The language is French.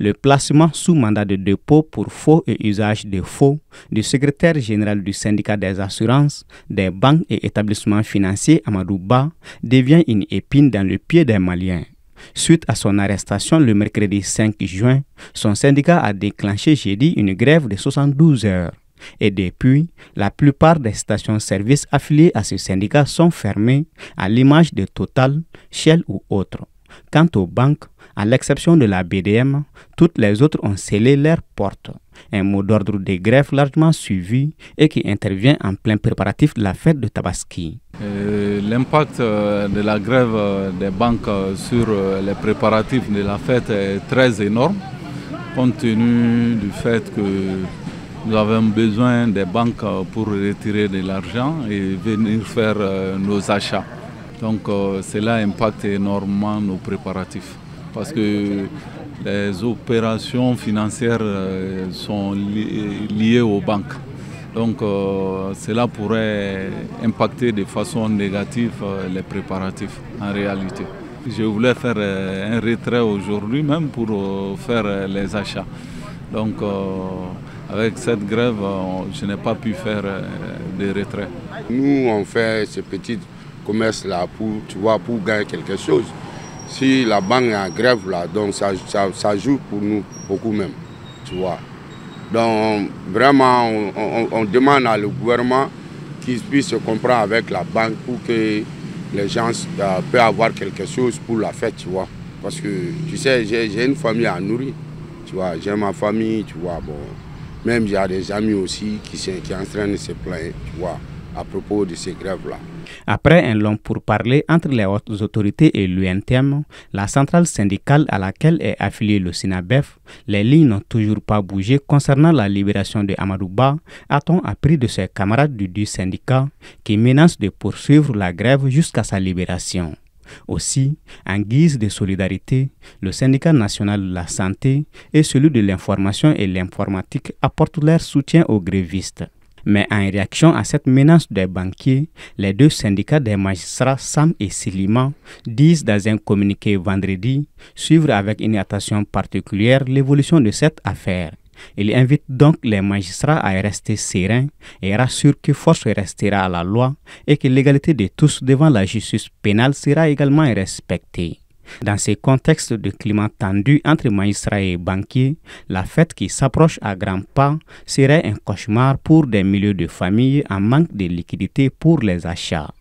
le placement sous mandat de dépôt pour faux et usage de faux du secrétaire général du syndicat des assurances, des banques et établissements financiers Amadou Ba devient une épine dans le pied des Maliens. Suite à son arrestation le mercredi 5 juin, son syndicat a déclenché jeudi une grève de 72 heures. Et depuis, la plupart des stations-service affiliées à ce syndicat sont fermées, à l'image de Total, Shell ou autres. Quant aux banques, à l'exception de la BDM, toutes les autres ont scellé leurs portes. Un mot d'ordre de grève largement suivi et qui intervient en plein préparatif de la fête de Tabaski. L'impact de la grève des banques sur les préparatifs de la fête est très énorme, compte tenu du fait que nous avons besoin des banques pour retirer de l'argent et venir faire nos achats. Donc cela impacte énormément nos préparatifs parce que les opérations financières sont liées aux banques. Donc cela pourrait impacter de façon négative les préparatifs en réalité. Je voulais faire un retrait aujourd'hui même pour faire les achats. Donc avec cette grève, je n'ai pas pu faire de retrait. Nous, on fait ce petit commerce-là pour gagner quelque chose. Si la banque est en grève, là, donc ça joue pour nous beaucoup même, tu vois. Donc vraiment, on demande à le gouvernement qu'il puisse se comprendre avec la banque pour que les gens puissent avoir quelque chose pour la fête, tu vois. Parce que, tu sais, j'ai une famille à nourrir, tu vois. J'ai ma famille, tu vois, bon. Même il y a des amis aussi qui sont en train de se plaindre, tu vois, à propos de ces grèves-là. Après un long pourparler entre les hautes autorités et l'UNTM, la centrale syndicale à laquelle est affilié le SINABEF, les lignes n'ont toujours pas bougé concernant la libération de Amadou Ba, a-t-on appris de ses camarades du syndicat qui menacent de poursuivre la grève jusqu'à sa libération. Aussi, en guise de solidarité, le syndicat national de la santé et celui de l'information et l'informatique apportent leur soutien aux grévistes. Mais en réaction à cette menace des banquiers, les deux syndicats des magistrats, Sam et Silima, disent dans un communiqué vendredi suivre avec une attention particulière l'évolution de cette affaire. Il invite donc les magistrats à rester sereins et rassure que force restera à la loi et que l'égalité de tous devant la justice pénale sera également respectée. Dans ce contexte de climat tendu entre magistrats et banquiers, la fête qui s'approche à grands pas serait un cauchemar pour des milliers de familles en manque de liquidité pour les achats.